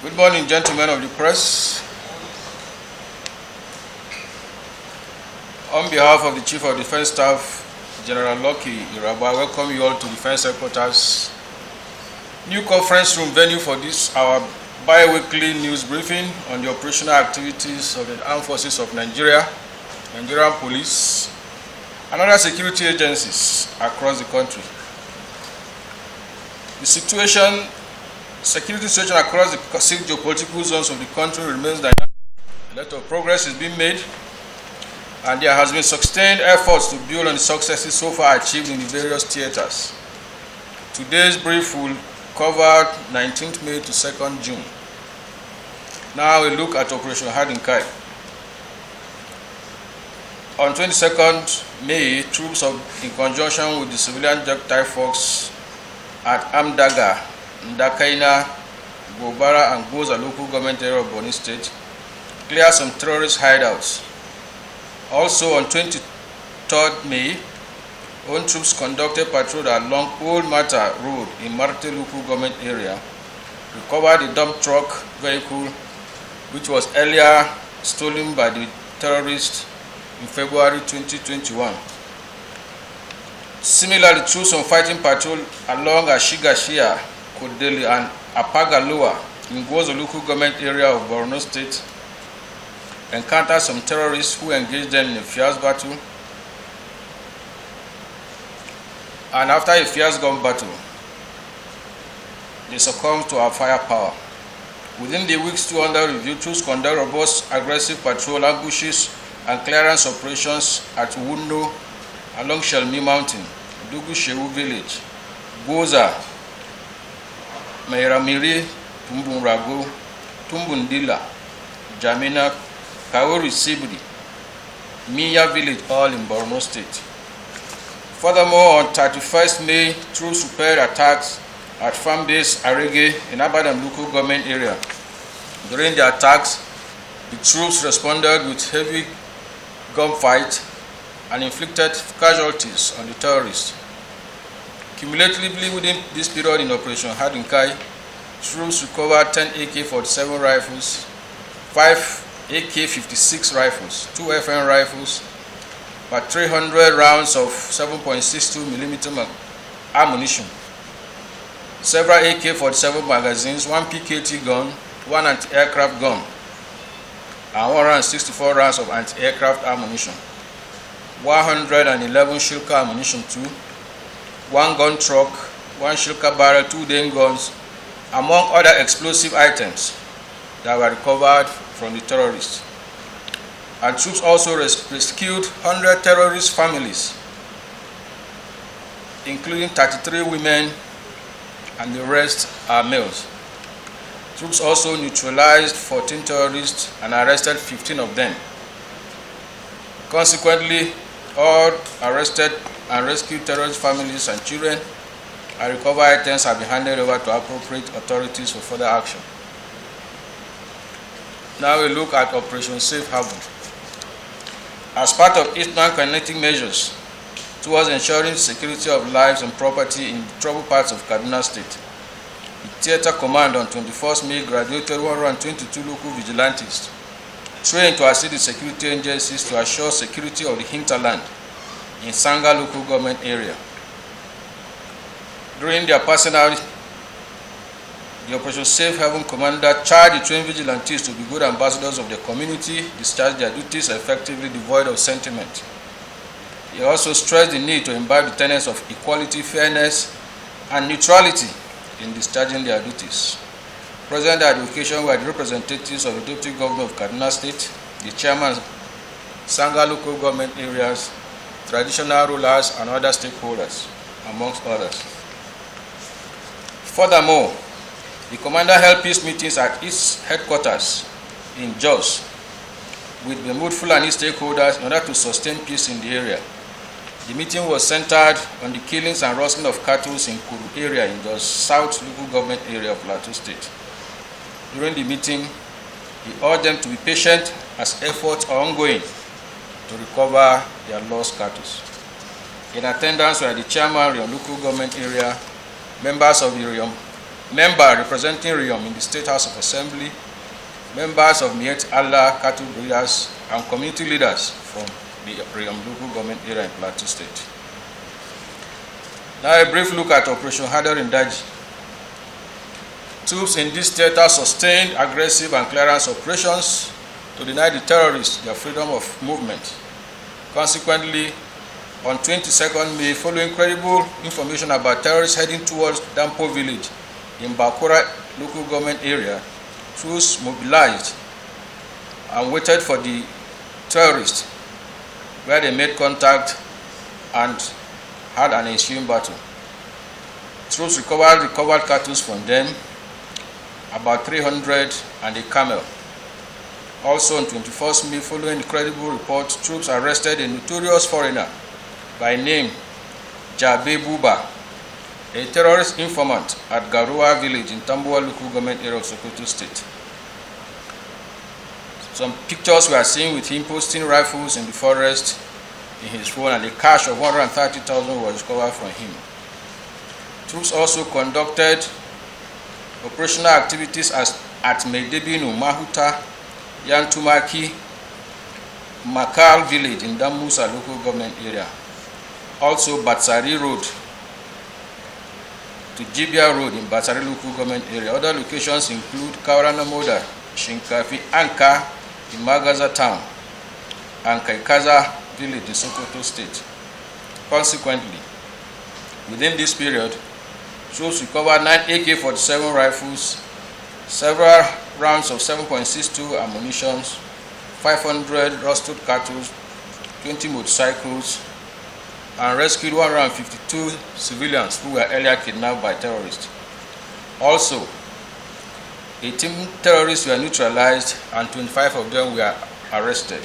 Good morning, gentlemen of the press. On behalf of the Chief of Defense Staff, General Lucky Iraba, I welcome you all to Defense Headquarters' new conference room venue for this, our bi-weekly news briefing on the operational activities of the Armed Forces of Nigeria, Nigerian Police, and other security agencies across the country. The security situation across the 6 geopolitical zones of the country remains dynamic. A lot of progress is being made, and there has been sustained efforts to build on the successes so far achieved in the various theaters. Today's brief will cover 19th May to 2nd June. Now a look at Operation Hadin Kai. On 22nd May, troops in conjunction with the civilian Task Force at Amdaga, Ndakaina, Gobara, and Goza local government area of Borno State cleared some terrorist hideouts. Also on 23rd May, own troops conducted patrol along Old Mata Road in Marte local government area, recovered a dump truck vehicle which was earlier stolen by the terrorists in February 2021. Similarly, troops on fighting patrol along Ashigashia, Kodeli, and Apagaloa in Goza local government area of Borno State encountered some terrorists who engaged them in a fierce battle. And after a fierce gun battle, they succumbed to our firepower. Within the weeks 200 review, troops conduct robust aggressive patrol ambushes and clearance operations at Wundo, along Shelmi Mountain, Dugu Shehu Village, Goza, Mairamiri, Tumbunrago, Tumbundila, Jamina, Kaori Sibri, Miya Village, all in Borno State. Furthermore, on 31st May, troops repaired attacks at farm base Arege in Abadam local government area. During the attacks, the troops responded with heavy gunfight and inflicted casualties on the terrorists. Cumulatively within this period in Operation Hadin Kai, troops recovered 10 AK-47 rifles, 5 AK-56 rifles, 2 FN rifles, about 300 rounds of 7.62mm ammunition, several AK-47 magazines, 1 PKT gun, 1 anti-aircraft gun, and 164 rounds of anti-aircraft ammunition, 111 Shilka ammunition too, 1 gun truck, 1 Shilka barrel, 2 Dane guns, among other explosive items that were recovered from the terrorists. And troops also rescued 100 terrorist families, including 33 women, and the rest are males. Troops also neutralized 14 terrorists and arrested 15 of them. Consequently, all arrested and rescued terrorist families and children and recovered items have been handed over to appropriate authorities for further action. Now we look at Operation Safe Haven. As part of Eastern connecting measures towards ensuring security of lives and property in troubled parts of Kaduna State, the Theater Command on 21st May graduated 122 local vigilantes trained to assist the security agencies to assure security of the hinterland in Sanga local government area. During their personnel, the Operation Safe Haven commander charged the trained vigilantes to be good ambassadors of their community, discharge their duties effectively devoid of sentiment. He also stressed the need to imbibe the tenets of equality, fairness, and neutrality in discharging their duties. Present at the occasion were the representatives of the Deputy Governor of Kaduna State, the chairman of Sanga local government areas, traditional rulers, and other stakeholders, amongst others. Furthermore, the commander held peace meetings at its headquarters in Jos with Bemut Fulani stakeholders in order to sustain peace in the area. The meeting was centered on the killings and rustling of cattle in Kuru area in the South local government area of Plateau State. During the meeting, he urged them to be patient as efforts are ongoing to recover their lost cattle. In attendance were the chairman of the local government area, members of the member representing Riyom in the State House of Assembly, members of Miet Allah cattle breeders, and community leaders from the Riyom local government area in Plateau State. Now a brief look at Operation Hadarin Daji. Troops in this theater sustained aggressive and clearance operations to deny the terrorists their freedom of movement. Consequently, on 22nd May, following credible information about terrorists heading towards Dampo village in Bakura local government area, troops mobilized and waited for the terrorists, where they made contact and had an ensuing battle. Troops recovered cattle from them, about 300, and a camel. Also on 21st May, following credible reports, troops arrested a notorious foreigner by name Jabe Buba, a terrorist informant at Garua village in Tambuwa local government area of Sokoto State. Some pictures were seen with him posting rifles in the forest in his phone, and a cash of 130,000 was recovered from him. Troops also conducted operational activities at Meidebinu, Mahuta, Yantumaki, Makal village in Damusa local government area. Also Batsari Road to Jibia Road in Batsari local government area. Other locations include Kauranamoda, Shinkafi, Anka in Magaza town, and Kaikaza village in Sokoto State. Consequently, within this period, troops recovered 9 AK-47 rifles, several rounds of 7.62 ammunition, 500 roasted cattle, 20 motorcycles, and rescued 152 civilians who were earlier kidnapped by terrorists. Also, 18 terrorists were neutralized and 25 of them were arrested.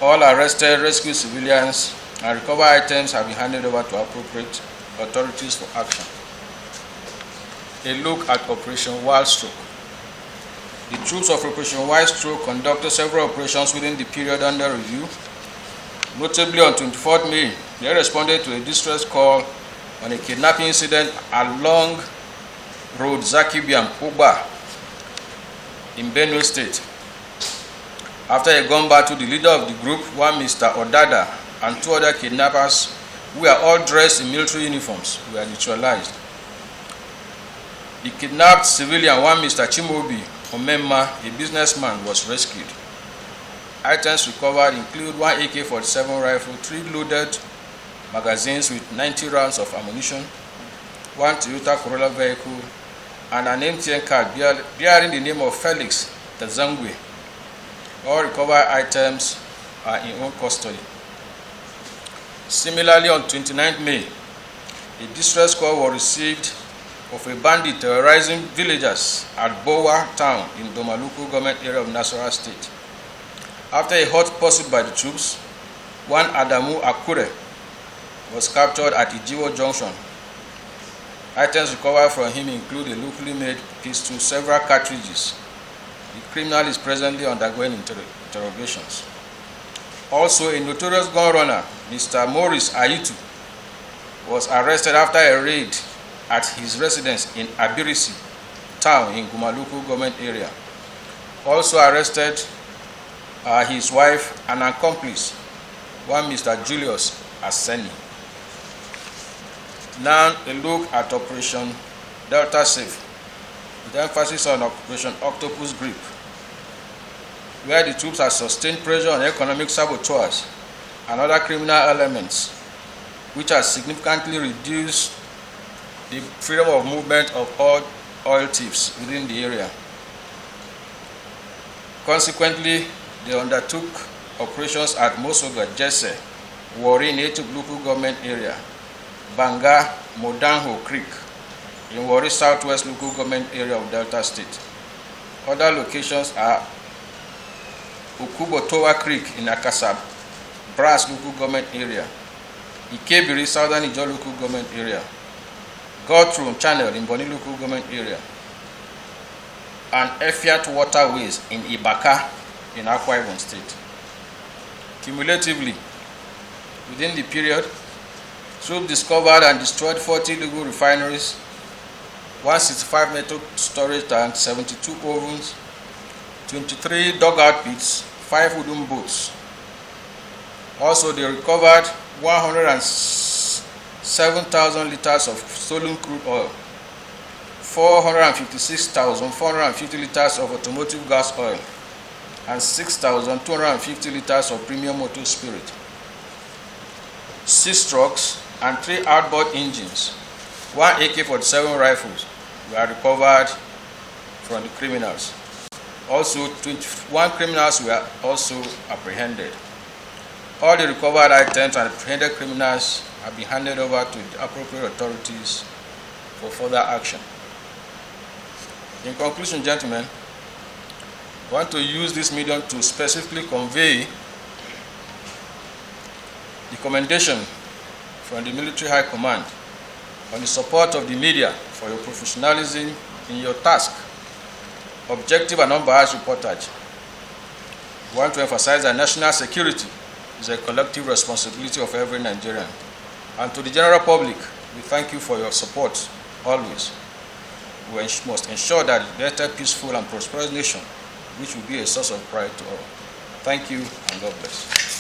All arrested, rescued civilians, and recovered items have been handed over to appropriate authorities for action. A look at Operation Whirl. The troops of Operation Whirl conducted several operations within the period under review. Notably, on 24th May, they responded to a distress call on a kidnapping incident along Road Zakibiam Oba in Benue State. After a gun battle, the leader of the group, one Mr. Odada, and 2 other kidnappers, who were all dressed in military uniforms, were neutralized. The kidnapped civilian, one Mr. Chimobi Omemma, a businessman, was rescued. Items recovered include 1 AK-47 rifle, 3 loaded magazines with 90 rounds of ammunition, 1 Toyota Corolla vehicle, and an MTN card bearing the name of Felix Tazangwe. All recovered items are in own custody. Similarly, on 29th May, a distress call was received of a bandit terrorizing villagers at Bowa town in Domaluku government area of Nasarawa State. After a hot pursuit by the troops, one Adamu Akure was captured at Ijiwo Junction. Items recovered from him include a locally made pistol, several cartridges. The criminal is presently undergoing interrogations. Also, a notorious gun runner, Mr. Morris Ayitu, was arrested after a raid at his residence in Abirisi town in Gumaluku government area. Also arrested his wife and accomplice, one Mr. Julius Aseni. Now a look at Operation Delta Safe, with emphasis on Operation Octopus Grip, where the troops have sustained pressure on economic saboteurs and other criminal elements, which has significantly reduced the freedom of movement of all oil thieves within the area. Consequently, they undertook operations at Mosoga, Jesse, Warri Native Local Government Area, Banga, Modanho Creek, in Warri Southwest Local Government Area of Delta State. Other locations are Okubotowa Creek in Akasab, Brass Local Government Area, Ikebiri Southern Ijo Local Government Area, Godroom Channel in Boni Local Government Area, and Efiat Waterways in Ibaka in Akwa Ibom State. Cumulatively, within the period, troops discovered and destroyed 40 illegal refineries, 165 metal storage tanks, 72 ovens, 23 dugout pits, 5 wooden boats. Also, they recovered 107,000 liters of stolen crude oil, 456,450 liters of automotive gas oil, and 6,250 liters of premium motor spirit. 6 trucks and 3 outboard engines, 1 AK-47 rifles were recovered from the criminals. Also, 21 criminals were also apprehended. All the recovered items and apprehended criminals have been handed over to the appropriate authorities for further action. In conclusion, gentlemen, I want to use this medium to specifically convey the commendation from the Military High Command on the support of the media for your professionalism in your task, objective and unbiased reportage. I want to emphasize that national security is a collective responsibility of every Nigerian. And to the general public, we thank you for your support always. We must ensure that a better, peaceful, and prosperous nation, which will be a source of pride to all. Thank you, and God bless.